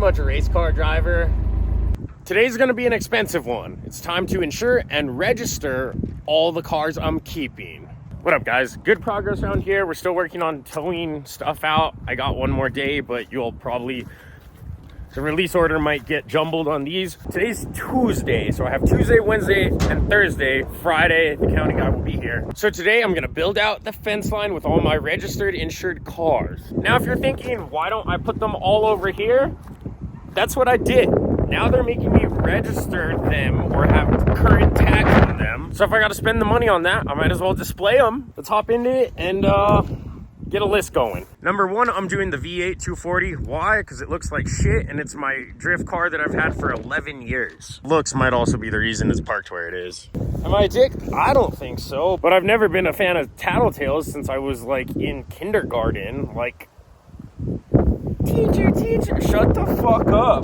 much a race car driver. Today's gonna be an expensive one. It's time to insure and register all the cars I'm keeping. What up, guys? Good progress around here. We're still working on towing stuff out. I got one more day, but you'll probably, the release order might get jumbled on these. Today's Tuesday, so I have Tuesday, Wednesday, and Thursday. Friday, the county guy will be here. So today I'm gonna build out the fence line with all my registered, insured cars. Now, if you're thinking, why don't I put them all over here? That's what I did. Now they're making me register them or have current tags on them. So if I gotta spend the money on that, I might as well display them. Let's hop into it and get a list going. Number one, I'm doing the V8 240. Why? Because it looks like shit and it's my drift car that I've had for 11 years. Looks might also be the reason it's parked where it is. Am I a dick? I don't think so. But I've never been a fan of tattletales since I was like in kindergarten. Like, teacher, shut the fuck up.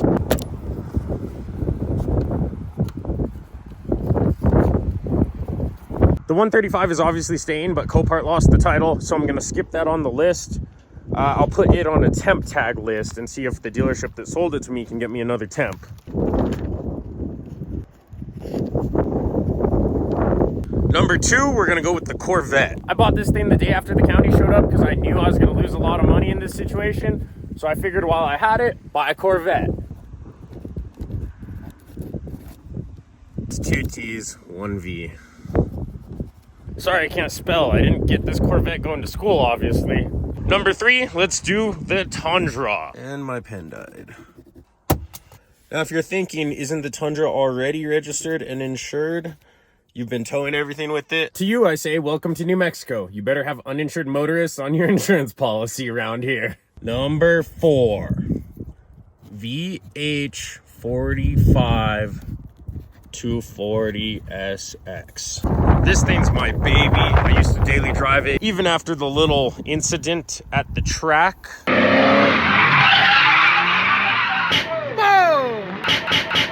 The 135 is obviously staying, but Copart lost the title, so I'm gonna skip that on the list. I'll put it on a temp tag list and see if the dealership that sold it to me can get me another temp. Number two, we're gonna go with the Corvette. I bought this thing the day after the county showed up because I knew I was gonna lose a lot of money in this situation. So I figured while I had it, buy a Corvette. It's 2 T's, 1 V. Sorry, I can't spell. I didn't get this Corvette going to school, obviously. Number three, let's do the Tundra. And my pen died. Now, if you're thinking, isn't the Tundra already registered and insured? You've been towing everything with it. To you, I say, welcome to New Mexico. You better have uninsured motorists on your insurance policy around here. Number four, VH45 240SX. This thing's my baby. I used to daily drive it, even after the little incident at the track. Whoa!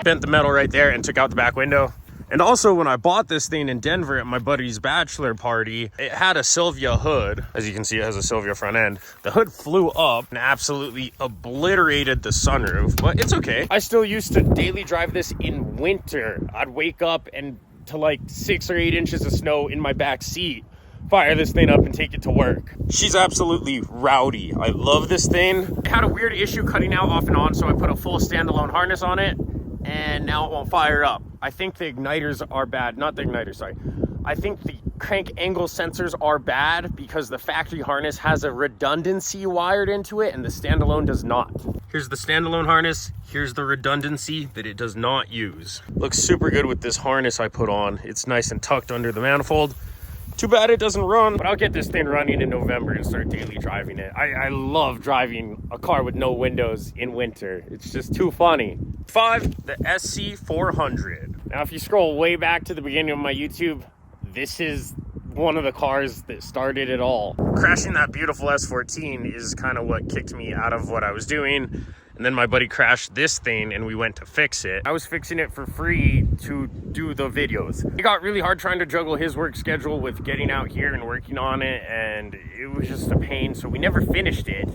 Bent the metal right there and took out the back window. And also, when I bought this thing in Denver at my buddy's bachelor party, it had a Sylvia hood. As you can see, it has a Sylvia front end. The hood flew up and absolutely obliterated the sunroof, but it's okay. I still used to daily drive this in winter. I'd wake up and to like 6 or 8 inches of snow in my back seat, fire this thing up and take it to work. She's absolutely rowdy. I love this thing. It had a weird issue cutting out off and on, so I put a full standalone harness on it, and now it won't fire up. I think the igniters are bad. Not the igniters, sorry. I think the crank angle sensors are bad because the factory harness has a redundancy wired into it and the standalone does not. Here's the standalone harness. Here's the redundancy that it does not use. Looks super good with this harness I put on. It's nice and tucked under the manifold. Too bad it doesn't run, but I'll get this thing running in November and start daily driving it. I love driving a car with no windows in winter. It's just too funny. 5, the SC400. Now, if you scroll way back to the beginning of my YouTube, this is one of the cars that started it all. Crashing that beautiful S14 is kind of what kicked me out of what I was doing. And then my buddy crashed this thing and we went to fix it. I was fixing it for free to do the videos. It got really hard trying to juggle his work schedule with getting out here and working on it, and it was just a pain, so we never finished it.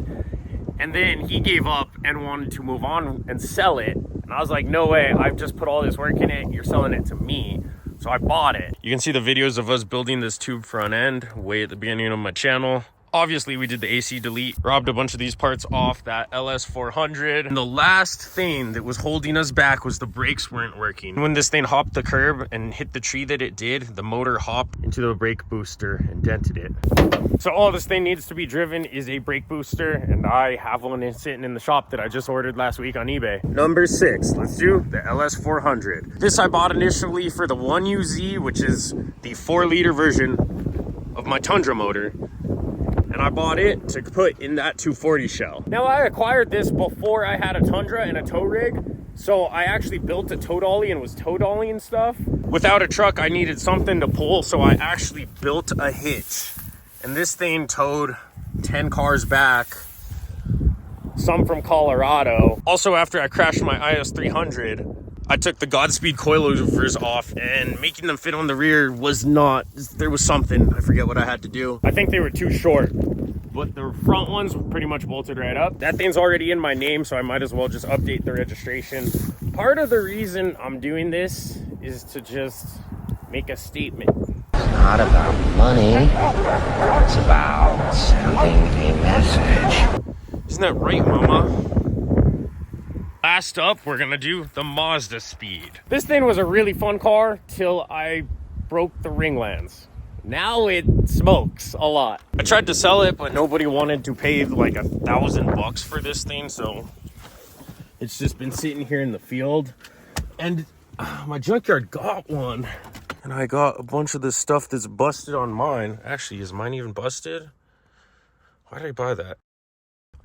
And then he gave up and wanted to move on and sell it. And I was like, no way, I've just put all this work in it, you're selling it to me. So I bought it. You can see the videos of us building this tube front end way at the beginning of my channel. Obviously, we did the AC delete, robbed a bunch of these parts off that LS400. And the last thing that was holding us back was the brakes weren't working. When this thing hopped the curb and hit the tree that it did, the motor hopped into the brake booster and dented it. So all this thing needs to be driven is a brake booster, and I have one sitting in the shop that I just ordered last week on eBay. Number 6, let's do the LS400. This I bought initially for the 1UZ, which is the 4-liter version of my Tundra motor. And I bought it to put in that 240 shell. Now, I acquired this before I had a Tundra and a tow rig, so I actually built a tow dolly and was tow dollying stuff. Without a truck, I needed something to pull, so I actually built a hitch. And this thing towed 10 cars back, some from Colorado. Also, after I crashed my IS300, I took the Godspeed coilovers off, and making them fit on the rear was not, there was something, I forget what I had to do. I think they were too short. but the front one's pretty much bolted right up. That thing's already in my name, so I might as well just update the registration. Part of the reason I'm doing this is to just make a statement. It's not about money. It's about sending a message. Isn't that right, Mama? Last up, we're gonna do the Mazda Speed. This thing was a really fun car till I broke the ringlands. Now it smokes a lot. I tried to sell it, but nobody wanted to pay like $1,000 for this thing, so it's just been sitting here in the field. And my junkyard got one, and I got a bunch of this stuff that's busted on mine. Actually, is mine even busted? Why did I buy that?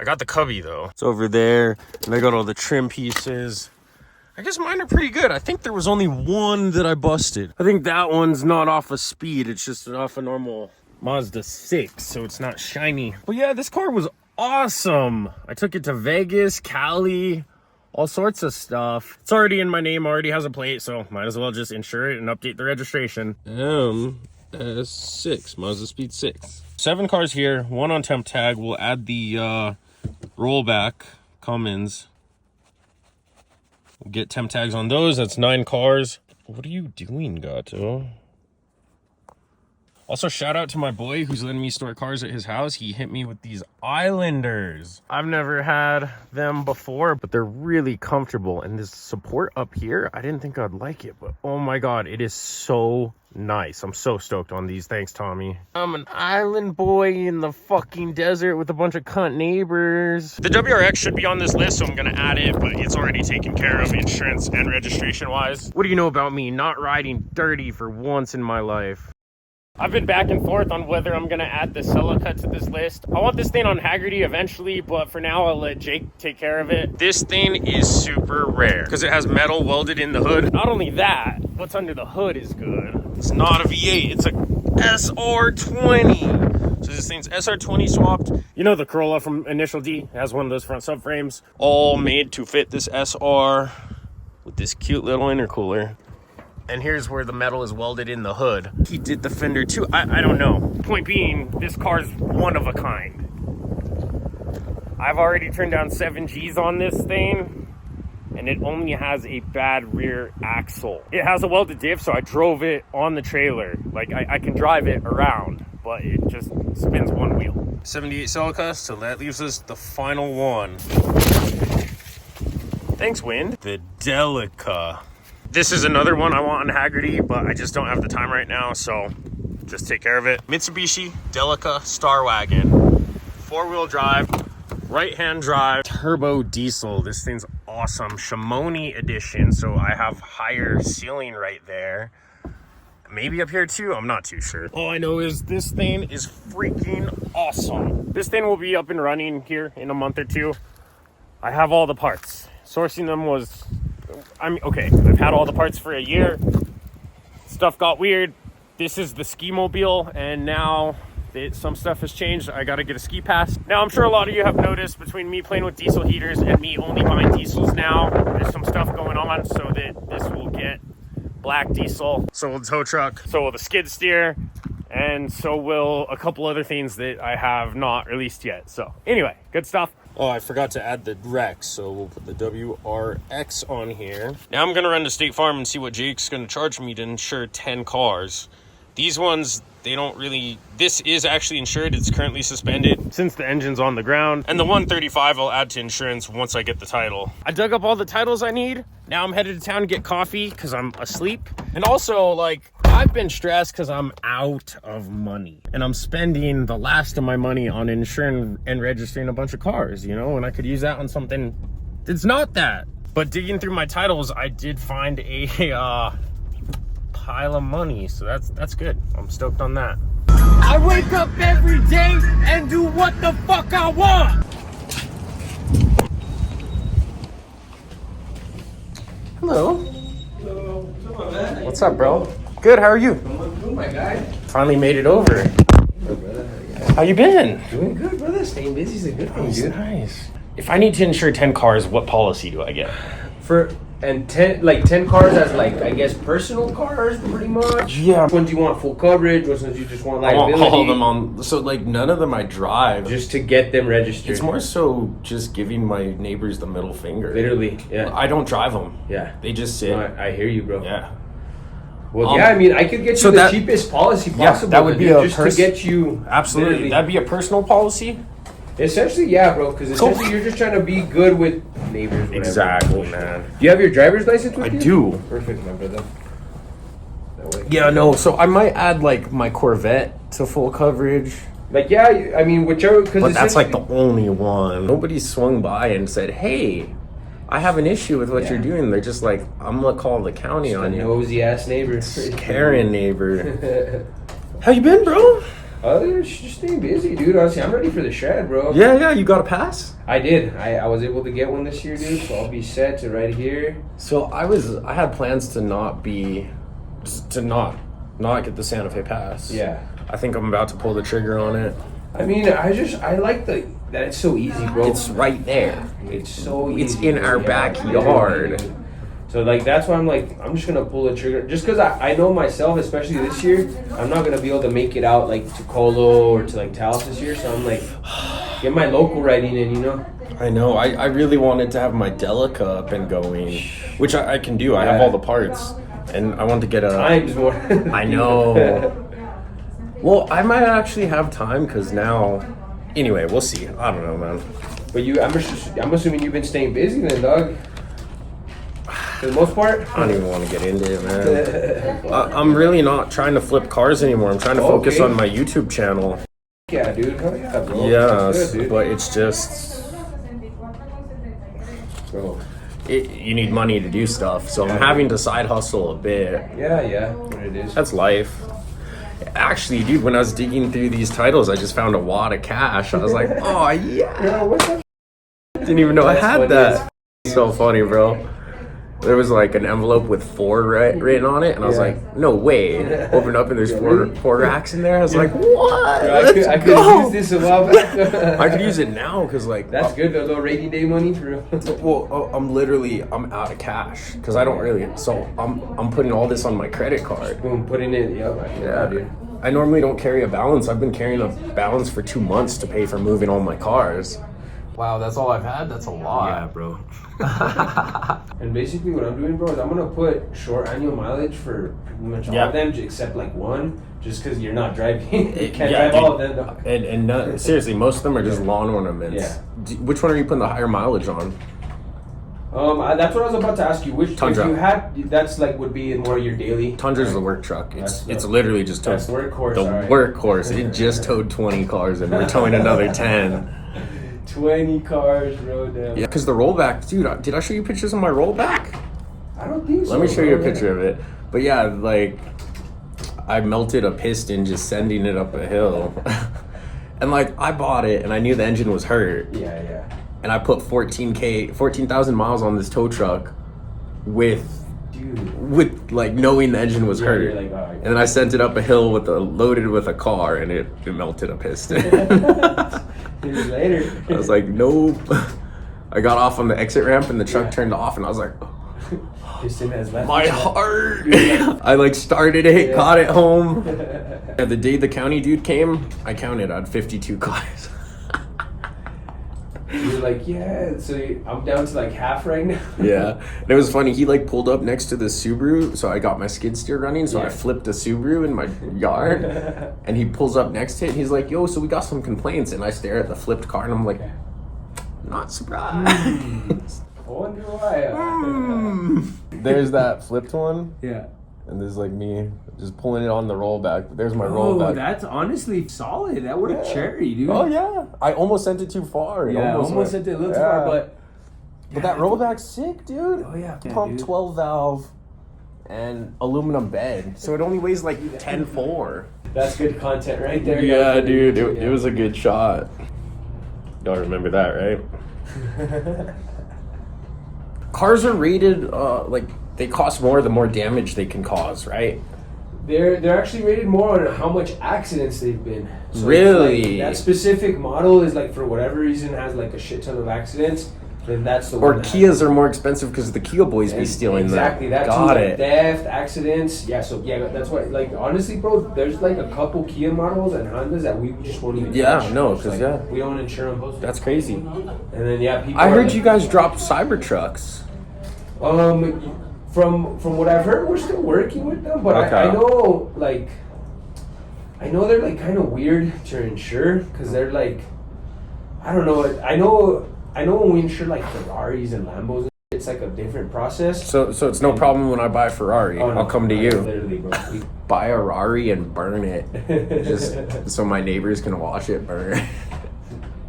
I got the cubby though. It's over there, and I got all the trim pieces. I guess mine are pretty good. I think there was only one that I busted. I think that one's not off a Speed. It's just off a normal Mazda 6, so it's not shiny. But yeah, this car was awesome. I took it to Vegas, Cali, all sorts of stuff. It's already in my name, already has a plate, so might as well just insure it and update the registration. MS6, Mazda Speed 6. 7 cars here, 1 on temp tag. We'll add the rollback Cummins. We'll get temp tags on those. That's 9 cars. What are you doing, Gato? Also, shout out to my boy who's letting me store cars at his house. He hit me with these Islanders. I've never had them before, but they're really comfortable. And this support up here, I didn't think I'd like it, but oh my God, it is so nice. I'm so stoked on these. Thanks, Tommy. I'm an island boy in the fucking desert with a bunch of cunt neighbors. The WRX should be on this list, so I'm gonna add it, but it's already taken care of insurance and registration wise. What do you know about me? Not riding dirty for once in my life. I've been back and forth on whether I'm gonna add the Saga to this list. I want this thing on Haggerty eventually, but for now I'll let Jake take care of it. This thing is super rare because it has metal welded in the hood. Not only that, what's under the hood is good. It's not a V8, it's a SR20. So this thing's SR20 swapped. You know the Corolla from Initial D? It has one of those front subframes. All made to fit this SR with this cute little intercooler. And here's where the metal is welded in the hood. He did the fender too. I don't know. Point being, this car's one of a kind. I've already turned down 7 G's on this thing, and it only has a bad rear axle. It has a welded diff, so I drove it on the trailer. Like, I can drive it around, but it just spins one wheel. 78 Celica, so that leaves us the final one. Thanks, Wind. The Delica. This is another one I want on Haggerty, but I just don't have the time right now, so just take care of it. Mitsubishi Delica Star Wagon, 4-wheel drive, right-hand drive, turbo diesel. This thing's awesome. Shimoni edition, so I have higher ceiling right there. Maybe up here too, I'm not too sure. All I know is this thing is freaking awesome. This thing will be up and running here in a month or 2. I have all the parts. Sourcing them was... okay, I've had all the parts for a year. Stuff got weird. This is the ski mobile, and now some stuff has changed. I gotta get a ski pass. Now, I'm sure a lot of you have noticed between me playing with diesel heaters and me only buying diesels now, there's some stuff going on so that this will get black diesel. So will the tow truck, so will the skid steer, and so will a couple other things that I have not released yet. So anyway, good stuff. Oh, I forgot to add the Rex, so we'll put the WRX on here. Now I'm gonna run to State Farm and see what Jake's gonna charge me to insure 10 cars. These ones, they don't really, this is actually insured. It's currently suspended since the engine's on the ground. And the 135 I'll add to insurance once I get the title. I dug up all the titles I need. Now I'm headed to town to get coffee because I'm asleep. And also, like, I've been stressed because I'm out of money. And I'm spending the last of my money on insuring and registering a bunch of cars, you know? And I could use that on something that's not that. But digging through my titles, I did find a pile of money, so that's good. I'm stoked on that. I wake up every day and do what the fuck I want. Hello. Hello. What's up, man? What's up, bro? Good. How are you? I'm good, my guy. Finally made it over. Good, brother. Yeah. How you been? Doing good, brother. Staying busy is a good thing, dude. Nice. If I need to insure 10 cars, what policy do I get? For And 10 cars as like, I guess, personal cars, pretty much. Yeah. Which ones you want full coverage? Which ones you just want I liability? want all of them on. So like none of them I drive. Just to get them registered. It's more so just giving my neighbors the middle finger. Literally, yeah. I don't drive them. Yeah. They just sit. No, I hear you, bro. Yeah. Well, yeah, I mean, I could get you the cheapest policy possible. that would be just to get you. Absolutely. Literally. That'd be a personal policy. Essentially, yeah, bro. Because essentially, you're just trying to be good with neighbors. Whatever. Exactly, man. Do you have your driver's license with you? I do. Perfect, my brother. That way. Yeah, no. So I might add like my Corvette to full coverage. Like, yeah, I mean, whichever. But that's like the only one. Nobody swung by and said, "Hey, I have an issue with what you're doing." They're just like, "I'm gonna call the county on you." Nosy ass neighbor. Karen neighbor. How you been, bro? Just staying busy, dude. Honestly, I'm ready for the shred, bro. Yeah. You got a pass? I did. I was able to get one this year, dude. So I'll be set to right here. So I had plans to not get the Santa Fe pass. Yeah. I think I'm about to pull the trigger on it. I mean, I like that it's so easy, bro. It's right there. It's so easy. It's in our backyard. So, like, that's why I'm like, I'm just going to pull the trigger. Just because I know myself, especially this year, I'm not going to be able to make it out, like, to Colo or to, like, Taos this year. So, I'm like, get my local riding in, you know? I know. I really wanted to have my Delica up and going, which I can do. I have all the parts. And I want to get a... Times more. I know. Well, I might actually have time because now... Anyway, we'll see. I don't know, man. But I'm assuming you've been staying busy then, dog. For the most part? I don't even want to get into it, man. I'm really not trying to flip cars anymore. I'm trying to focus on my YouTube channel. Yeah, dude. Hell yeah, bro. Yeah, Good, but it's just... Bro. You need money to do stuff, so I'm having to side hustle a bit. Yeah. What it is. That's life. Actually, dude, when I was digging through these titles, I just found a wad of cash. I was like, oh, yeah. Bro, what's that? Didn't even know I had that. So funny, bro. There was like an envelope with 4 written on it, and I was like, no way. Open up and there's four racks in there. I was like, what? Bro, I could have used this a while back. I could use it now because like that's good. A little rainy day money for real. Well, I'm out of cash because I don't really. So I'm putting all this on my credit card. Boom, putting it. Yeah, dude. I normally don't carry a balance. I've been carrying a balance for 2 months to pay for moving all my cars. Wow, that's all I've had? That's a lot. Yeah, bro. And basically what I'm doing, bro, is I'm going to put short annual mileage for pretty much all of them, except like one, just because you're not driving. You can't drive all of them, though. And seriously, most of them are just lawn ornaments. Yeah. Which one are you putting the higher mileage on? That's what I was about to ask you. Which Tundra. If you had, that's like would be more your daily. Tundra's the work truck. It's literally just that's workhorse. The workhorse. It just towed 20 cars and we're towing another 10. 20 cars, bro. Damn. Yeah, because the rollback, dude. Did I show you pictures of my rollback? I don't think so. Let me show you a picture of it. But yeah, like I melted a piston just sending it up a hill, and like I bought it and I knew the engine was hurt. Yeah. And I put 14,000 miles on this tow truck with like knowing the engine was hurt. Like, oh, and then I sent it up a hill loaded with a car and it melted a piston. Years later. I was like, nope. I got off on the exit ramp and the truck turned off and I was like, Piston has left my heart. I like started it, caught it home. And the day the county dude came, I counted, I had 52 cars. You're like, yeah, so I'm down to like half right now. Yeah. And it was funny, he like pulled up next to the Subaru, so I got my skid steer running, so I flipped a Subaru in my yard, and he pulls up next to it, and he's like, yo, so we got some complaints, and I stare at the flipped car, and I'm like, not surprised. I wonder why. There's that flipped one. Yeah. And there's like me just pulling it on the rollback. But there's my Oh, rollback. that's honestly solid. That would have cherry, dude. Oh yeah, I almost sent it too far. Almost sent it a little too far, but that rollback's sick, dude. Oh yeah, Pump 12 valve and aluminum bed, so it only weighs like 10.4. That's good content right there. Yeah, dude, it was a good shot. Don't remember that, right? Cars are rated like they cost more the more damage they can cause, right? They're actually rated more on how much accidents they've been. So really? Like, that specific model is like for whatever reason has like a shit ton of accidents. then that's the Or one. Kias are more expensive because the Kia boys be stealing exactly them. that Got too. it. Like theft, accidents. Yeah, so yeah, that's why. Like honestly, bro, there's like a couple Kia models and Hondas that we just won't even. Yeah, touch. no, Just, 'cause, like, yeah. we don't insure them. That's crazy. And then yeah, people. I are, heard like, you guys dropped Cybertrucks. From what I've heard, we're still working with them, but Okay. I know like. I know they're like kind of weird to insure because they're like, I don't know. I know when we insure like Ferraris and Lambos, it's like a different process. So it's no problem when I buy a Ferrari. Oh, no, I'll come to you. Literally, bro. Buy a Rari and burn it. Just so my neighbors can wash it, burn it.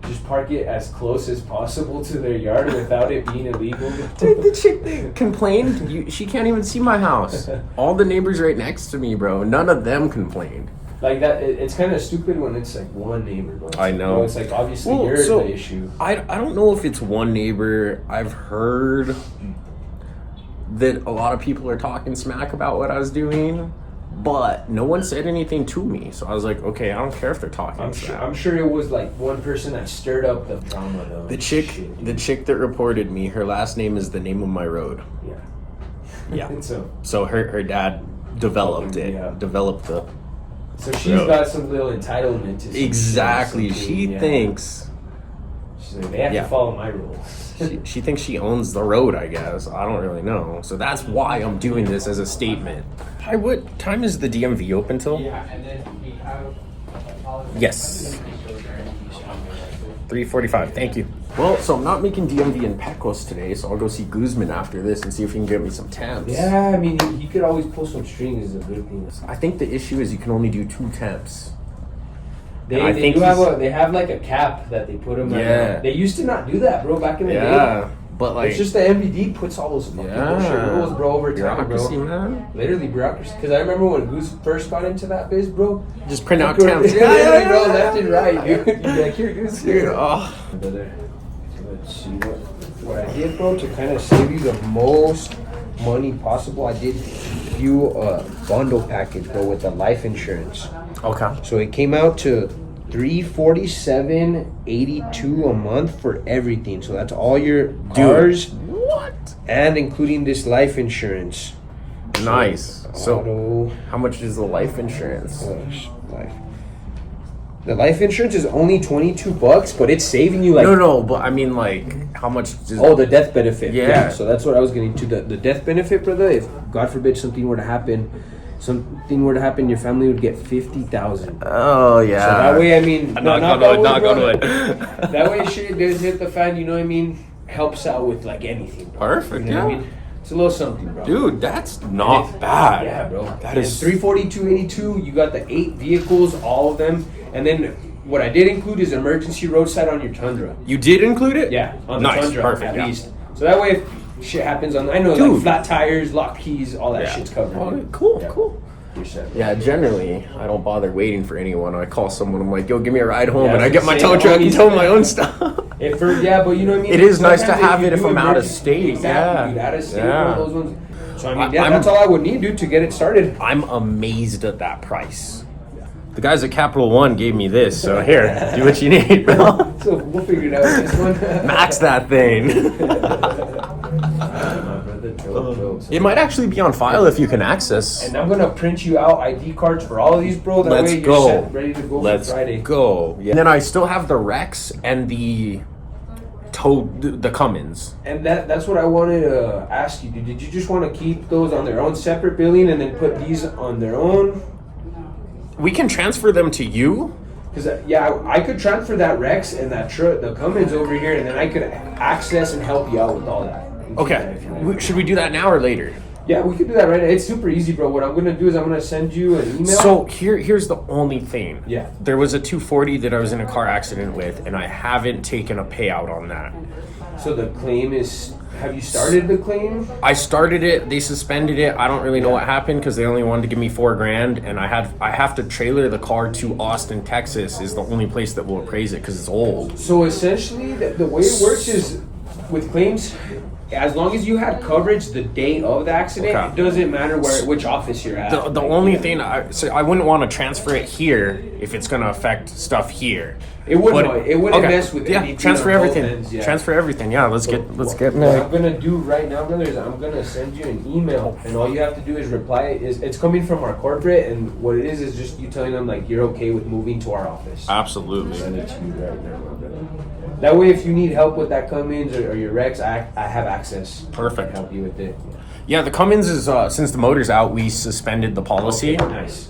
Just park it as close as possible to their yard without it being illegal. Dude, the chick that complained, she can't even see my house. All the neighbors right next to me, bro. None of them complained. Like that, it's kind of stupid when it's like one neighbor. Bro. I know. It's like obviously Well, you're so, the issue. I don't know if it's one neighbor. I've heard that a lot of people are talking smack about what I was doing, but no one said anything to me. So I was like, okay, I don't care if they're talking smack. I'm sure it was like one person that stirred up the drama though. The chick that reported me, her last name is the name of my road. Yeah. Yeah. so So her dad developed it. Yeah. Developed the she's road. got some little entitlement to some Exactly. something, She yeah. thinks She's like, they have Yeah. to follow my rules. she thinks she owns the road, I guess. I don't really know. So that's why I'm doing this as a statement. Hi, what time is the DMV open till? Yeah, and then we have. Yes. 3:45. Thank you. Well, so I'm not making DMV in Pecos today, so I'll go see Guzman after this and see if he can get me some temps. Yeah, I mean, you could always pull some strings. Is a good thing. I think the issue is you can only do 2 temps. They, I they think do have he's- they have like a cap that they put them. Yeah. They used to not do that, bro. Back in the day. Yeah, but like It's just the MVD puts all those fucking bullshit rules, bro, over time, bureaucracy, bro. man. Literally bureaucracy. Because I remember when Goose first got into that biz, bro. Just print out Yeah, temps. yeah, bro, left and right, dude. You'd be like, here, Goose, Dude, here. oh. Brother, let's see what I did, bro, to kind of save you the most money possible. I did you a bundle package, bro, with the life insurance. Okay. So it came out to $347.82 a month for everything. So that's all your cars What? and including this life insurance. Nice. So, Auto, how much is the life insurance? life. The life insurance is only $22, but it's saving you like No, but I mean, like, how much does... oh, the death benefit. Yeah. So that's what I was getting to. The death benefit, brother. If God forbid something were to happen, your family would get $50,000. Oh, yeah. So that way, I mean, Knock on wood. That way, shit does hit the fan. You know what I mean? Helps out with like anything. Bro. Perfect, You know what I yeah. mean? It's a little something, bro. Dude, that's not bad. Yeah, bro. That is... 342.82. You got the 8 vehicles, all of them, and then what I did include is emergency roadside on your Tundra. You did include it? Yeah, on the Nice, Tundra perfect, at yeah. least. So that way, if shit happens on, I know Dude. like flat tires, lock keys, all that Yeah. shit's covered. Oh, dude. cool, Yeah. cool. You're set. Yeah, generally, I don't bother waiting for anyone. I call someone, I'm like, yo, give me a ride home, Yeah, and I I was get my gonna tow say, truck and always- tow my own stuff. Yeah, but you know what I mean? It is nice to Sometimes have you it if do I'm out of emergency- state, Exactly, yeah. dude, out of state, Yeah. one of those ones. So I mean, yeah, I'm- that's all I would need, dude, to get it started. I'm amazed at that price. The guys at Capital One gave me this, so here, do what you need, bro. So we'll figure it out with this one. Max that thing. So- It might actually be on file if you can access. And I'm gonna print you out ID cards for all of these, bro. That Let's way you're go. set, ready to go Let's for Friday. go. Yeah. And then I still have the Rex and the the Cummins. And that's what I wanted to ask you. Did you just want to keep those on their own separate billing and then put these on their own? We can transfer them to you. Because I could transfer that Rex and that truck, the Cummins over here, and then I could access and help you out with all that. Okay. Should we do that now or later? Yeah, we could do that right now. It's super easy, bro. What I'm gonna do is I'm gonna send you an email. So here's the only thing. Yeah. There was a 240 that I was in a car accident with, and I haven't taken a payout on that. So the claim is. Have you started the claim? I started it. They suspended it. I don't really know what happened because they only wanted to give me $4,000, and I have to trailer the car to Austin, Texas. Is the only place that will appraise it because it's old. So essentially, the way it works is with claims. As long as you had coverage the day of the accident, Okay. it doesn't matter which office you're at. The only thing I wouldn't want to transfer it here if it's going to affect stuff here. It wouldn't. But- It wouldn't okay. mess with Yeah, anything. transfer on both everything. ends, yeah. Transfer everything. Yeah, let's get What married. I'm gonna do right now, brother, is I'm gonna send you an email, and all you have to do is reply. It's coming from our corporate, and what it is just you telling them like you're okay with moving to our office. Absolutely. Send it to you right now, my brother. That way, if you need help with that Cummins or your Rex, I have access. Perfect. I can help you with it. Yeah, the Cummins is since the motor's out, we suspended the policy. Okay, nice.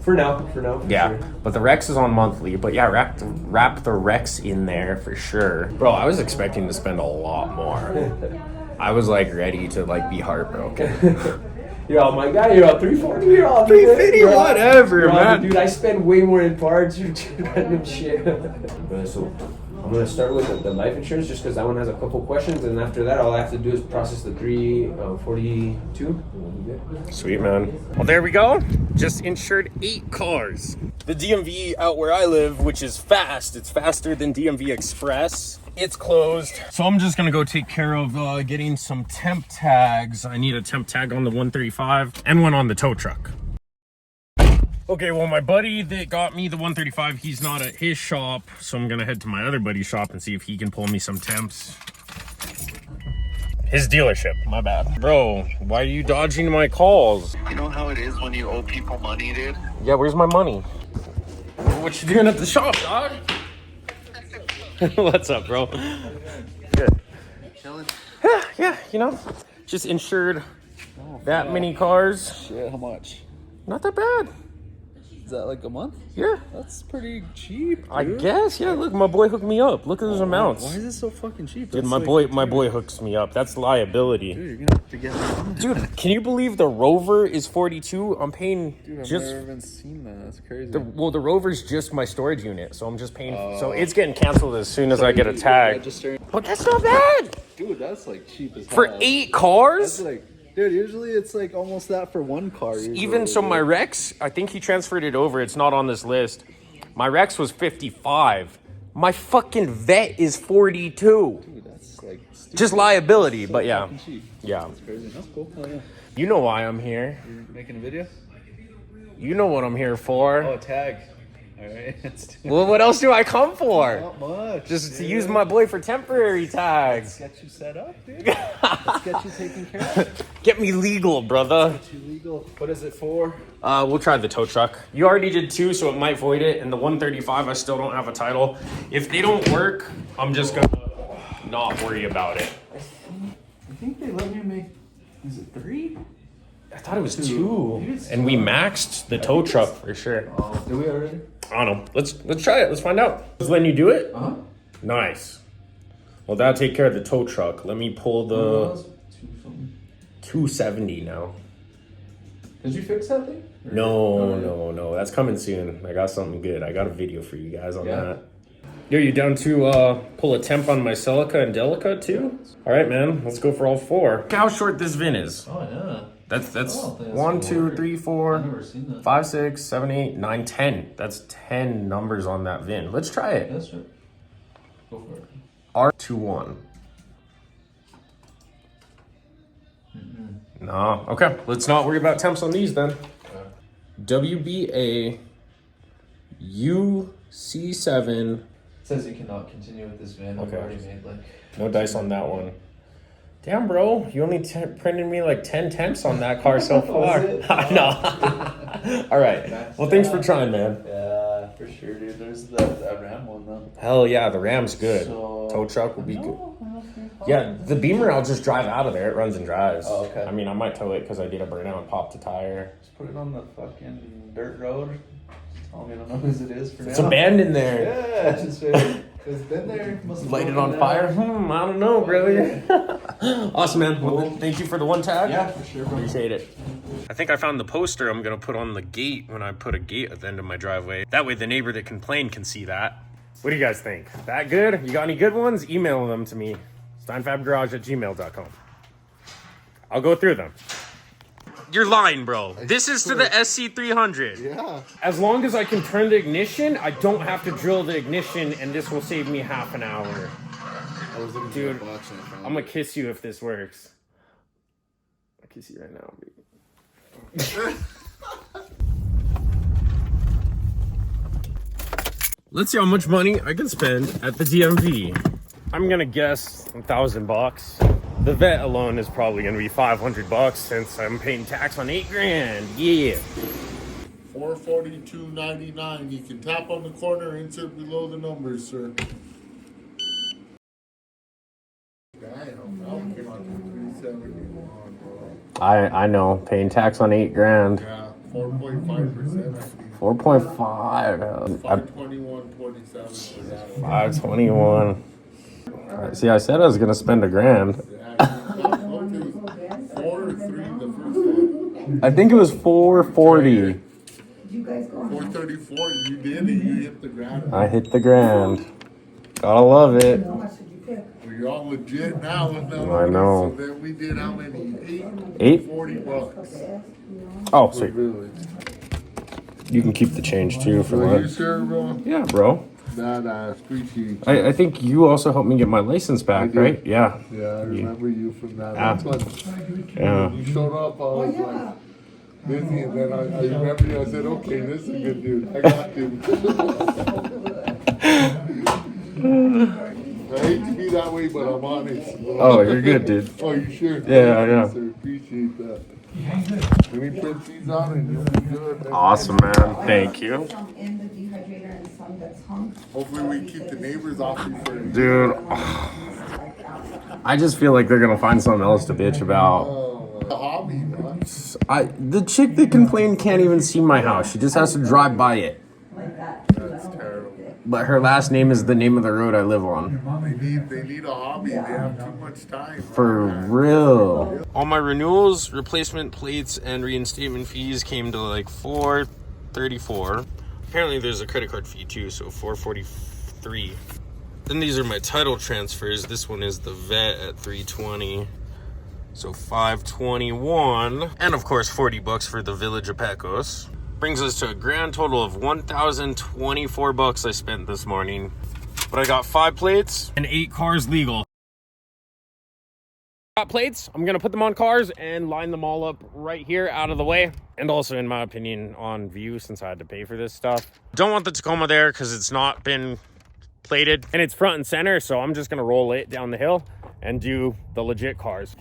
For now. For Yeah, sure. but the Rex is on monthly. But yeah, wrap the Rex in there for sure. Bro, I was expecting to spend a lot more. I was like ready to like be heartbroken. You're all my guy. You're all 340. You're all 350, whatever, man. Dude, I spend way more in parts. You're random shit. So I'm gonna start with the life insurance just because that one has a couple questions, and after that, all I have to do is process the 342. And we'll be good. Sweet, man. Well, there we go. Just insured 8 cars. The DMV out where I live, which is fast. It's faster than DMV Express. It's closed. So I'm just gonna go take care of getting some temp tags. I need a temp tag on the 135 and one on the tow truck. Okay, well, my buddy that got me the 135, he's not at his shop. So I'm gonna head to my other buddy's shop and see if he can pull me some temps. His dealership, my bad. Bro, why are you dodging my calls? You know how it is when you owe people money, dude? Yeah, where's my money? What you doing at the shop, dog? What's up, bro? Good. Chilling. Yeah, you know, just insured that many cars. Shit, how much? Not that bad. Is that like a month? Yeah, That's pretty cheap, dude. I guess. Yeah, look, my boy hooked me up. Look at those amounts. Why is it so fucking cheap? Dude, That's my like- boy hooks me up. That's liability. Dude, you're gonna have to get that. Dude, can you believe the Rover is 42? I'm paying Dude, I've just never even seen that. That's crazy. the Rover's just my storage unit, so I'm just paying. So it's getting canceled as soon as I get a tag. Register- But that's not bad Dude, that's like cheap as hell. for 8 cars. That's like, dude, usually it's like almost that for one car. Usually, Even so, my Rex, I think he transferred it over. It's not on this list. My Rex was 55. My fucking vet is 42. Dude, that's like stupid. Just liability, but yeah. Fucking cheap. Yeah. That's crazy. That's cool. Hell yeah. You know why I'm here. You're making a video? You know what I'm here for. Oh, tag. All right. Well, what else do I come for? Not much. Just to dude. use my boy for temporary tags. Let's get you set up, dude. Let's get you taken care of. Get me legal, brother. Too legal. What is it for? We'll try the tow truck. You already did 2, so it might void it. And the 135, I still don't have a title. If they don't work, I'm just gonna not worry about it. I think they let me make. Is it 3? I thought it was 2, and we maxed the tow truck for sure. Oh, did we already? I don't know. Let's try it. Let's find out. Just letting you do it. Uh huh. Nice. Well, that'll take care of the tow truck. Let me pull the 270 now. Did you fix that thing? No. That's coming soon. I got something good. I got a video for you guys on Yeah. that. Yo, you down to pull a temp on my Celica and Delica too? All right, man. Let's go for all 4. Look how short this VIN is. Oh yeah. That's Oh, that's 1, 2, 3, 4, I've never seen that. 5, 6, 7, 8, 9, 10. That's 10 numbers on that VIN. Let's try it. That's right. Go for it. R21. No. Okay. Let's not worry about temps on these then. WBA UC7. It says you cannot continue with this van. I've Okay. already made like. No dice on that one. Damn, bro. You only printed me like 10 temps on that car so far. it? No. All right. Well, thanks for trying, man. Yeah, for sure, dude. There's that Ram one though. Hell yeah. The Ram's good. So- Tow truck will be good. No. Yeah, the Beamer, I'll just drive out of there. It runs and drives. Oh, okay. I mean, I might tow it because I did a burnout and popped a tire. Just put it on the fucking dirt road. Tell me I don't know whose it is for now. It's abandoned there. Yeah, just it's been there. Must have Light it broken on fire? down. I don't know, really. Awesome, man. Well, thank you for the one tag. Yeah, for sure, bro. Appreciate it. I think I found the poster I'm going to put on the gate when I put a gate at the end of my driveway. That way the neighbor that complained can see that. What do you guys think? That good? You got any good ones? Email them to me. steinfabgarage@gmail.com. I'll go through them. You're lying, bro. This is to the SC300. Yeah. As long as I can turn the ignition, I don't have to drill the ignition, and this will save me half an hour. I was looking Dude, for a box and I found I'm gonna kiss you if this works. I'll kiss you right now, baby. Let's see how much money I can spend at the DMV. I'm gonna guess $1,000. The vet alone is probably gonna be $500 since I'm paying tax on $8,000. Yeah. $442.99. You can tap on the corner, insert below the numbers, sir. Damn, that came out to 371, bro. I know, paying tax on $8,000. Yeah, 4.5%, I think. 4.5. 521.27 for that one. 521. See, I said I was gonna spend $1,000. Yeah, 4 or 3 the first one. I think it was 440. 434, you did it, you hit the ground. I hit the grand. Gotta love it. Well, you're all legit now with that. I know. So then we did how many? Eight? $40. Oh, sweet. You can keep the change too for Are you lunch. sure, bro? Yeah, bro. That I appreciate you. I think you also helped me get my license back, did. right? Yeah. Yeah, I remember you from that. Yeah. That's when Yeah. you showed up, I was like busy, and then I remember you. I said, okay, this is a good dude. I got him. I hate to be that way, but I'm honest. Oh, you're good, dude. Oh, you sure? Yeah, yeah. Sir, appreciate that. Let me print these on and you'll be good. Awesome, man. Thank you. Some in the dehydrator and some that's hung. Hopefully we keep the neighbors off you for Dude, I just feel like they're gonna find something else to bitch about. a hobby, man. The chick that complained can't even see my house. She just has to drive by it. Like that. That's terrible. But her last name is the name of the road I live on. They need a hobby. They have too much time. For real. All my renewals, replacement plates, and reinstatement fees came to like $434. Apparently there's a credit card fee too, so $443. Then these are my title transfers. This one is the vet at $320. So $521. And of course $40 for the Village of Pecos. Brings us to a grand total of $1,024 I spent this morning. But I got 5 plates and 8 cars legal. Got plates, I'm gonna put them on cars and line them all up right here out of the way. And also, in my opinion, on view, since I had to pay for this stuff. Don't want the Tacoma there because it's not been plated and it's front and center, so I'm just gonna roll it down the hill and do the legit cars.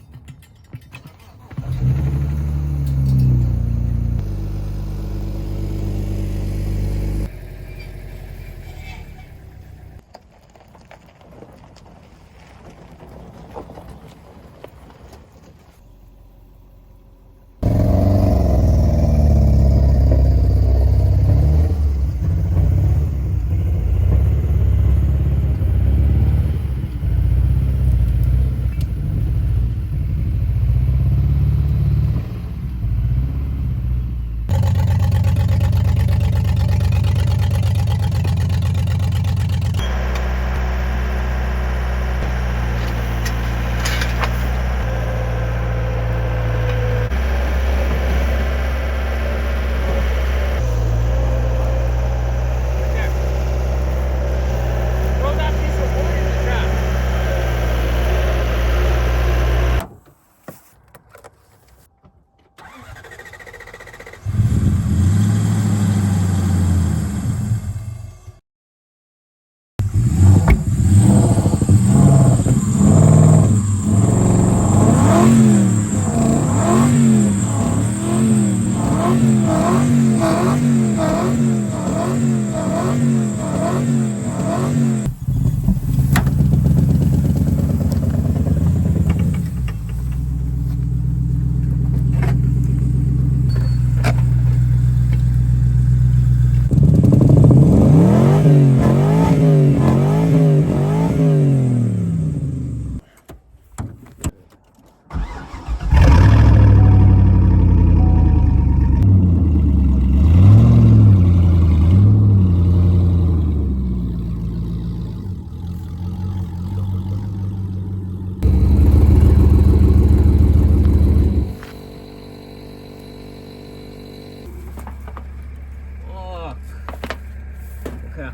Okay.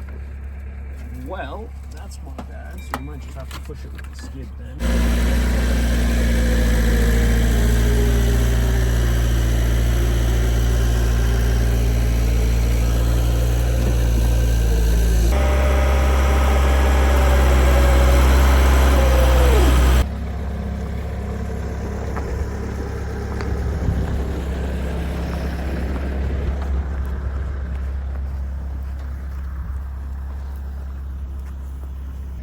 Well, that's my bad, so we might just have to push it with the skid then.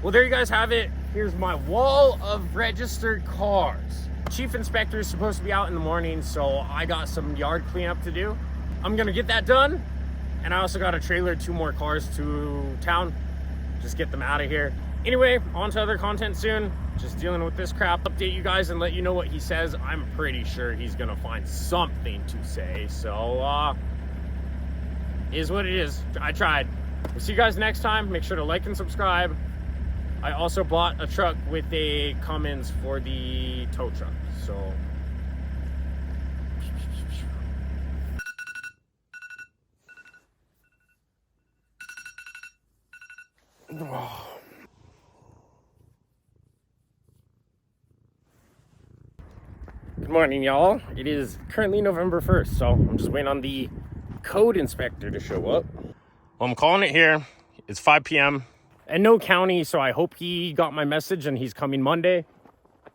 Well, there you guys have it. Here's my wall of registered cars. Chief inspector is supposed to be out in the morning, so I got some yard cleanup to do. I'm gonna get that done. And I also got to trailer 2 more cars to town. Just get them out of here. Anyway, on to other content soon. Just dealing with this crap. Update you guys and let you know what he says. I'm pretty sure he's gonna find something to say. So, is what it is. I tried. We'll see you guys next time. Make sure to like and subscribe. I also bought a truck with a Cummins for the tow truck. So, good morning, y'all. It is currently November 1st, so I'm just waiting on the code inspector to show up. Well, I'm calling it here. It's 5 p.m. and no county, so I hope he got my message and he's coming Monday.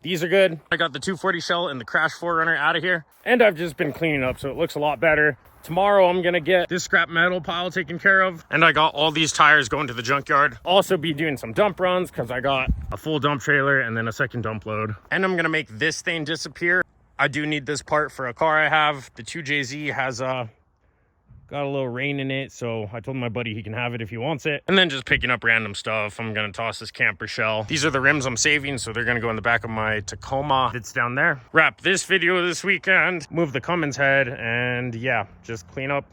These are good. I got the 240 shell and the crash 4Runner out of here, and I've just been cleaning up, so it looks a lot better. Tomorrow, I'm gonna get this scrap metal pile taken care of, and I got all these tires going to the junkyard. Also be doing some dump runs, because I got a full dump trailer and then a second dump load. And I'm gonna make this thing disappear. I do need this part for a car I have. The 2JZ has got a little rain in it, so I told my buddy he can have it if he wants it. And then just picking up random stuff. I'm gonna toss this camper shell. These are the rims I'm saving, so they're gonna go in the back of my Tacoma. It's down there. Wrap this video this weekend, move the Cummins head, and yeah, just clean up.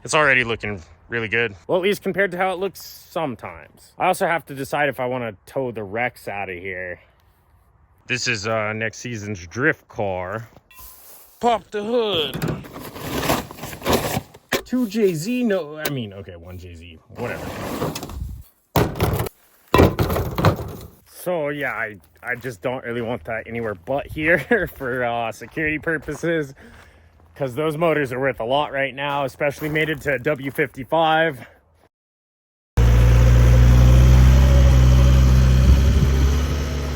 It's already looking really good. Well, at least compared to how it looks sometimes. I also have to decide if I wanna tow the Rex out of here. This is next season's drift car. Pop the hood. 2JZ, no, I mean, okay, 1JZ, whatever. So yeah, I just don't really want that anywhere but here for security purposes, because those motors are worth a lot right now, especially mated to W55.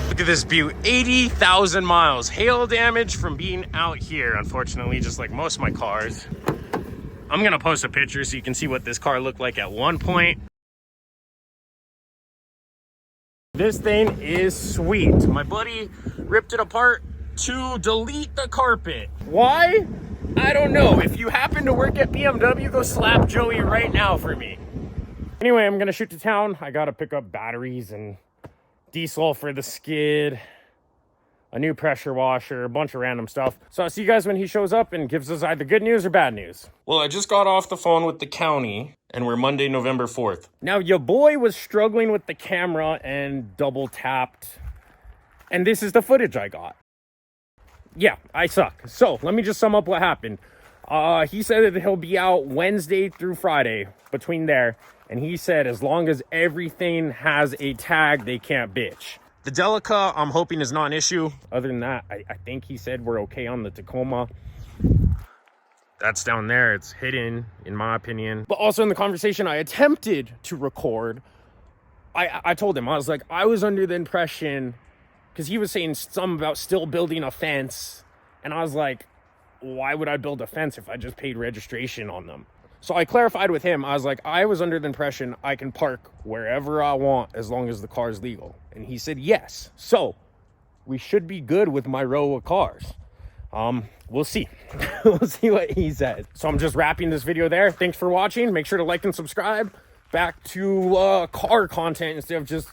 Look at this view, 80,000 miles. Hail damage from being out here, unfortunately, just like most of my cars. I'm gonna post a picture so you can see what this car looked like at one point. This thing is sweet. My buddy ripped it apart to delete the carpet. Why? I don't know. If you happen to work at BMW, go slap Joey right now for me. Anyway, I'm gonna shoot to town. I gotta pick up batteries and diesel for the skid, a new pressure washer, a bunch of random stuff. So I'll see you guys when he shows up and gives us either good news or bad news. Well, I just got off the phone with the county, and we're Monday, November 4th. Now, your boy was struggling with the camera and double tapped, and this is the footage I got. Yeah, I suck. So let me just sum up what happened. He said that he'll be out Wednesday through Friday, between there, and he said as long as everything has a tag, they can't bitch. The Delica, I'm hoping, is not an issue. Other than that, I think he said we're okay on the Tacoma. That's down there. It's hidden, in my opinion. But also in the conversation I attempted to record, I told him, I was like, I was under the impression, because he was saying something about still building a fence. And I was like, why would I build a fence if I just paid registration on them? So I clarified with him. I was like, I was under the impression I can park wherever I want as long as the car is legal. And he said yes. So we should be good with my row of cars. We'll see. We'll see what he says. So I'm just wrapping this video there. Thanks for watching. Make sure to like and subscribe. Back to car content instead of just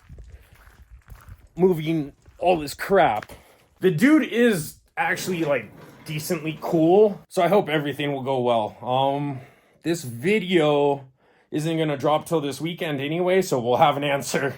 moving all this crap. The dude is actually like decently cool. So I hope everything will go well. This video isn't gonna drop till this weekend anyway, so we'll have an answer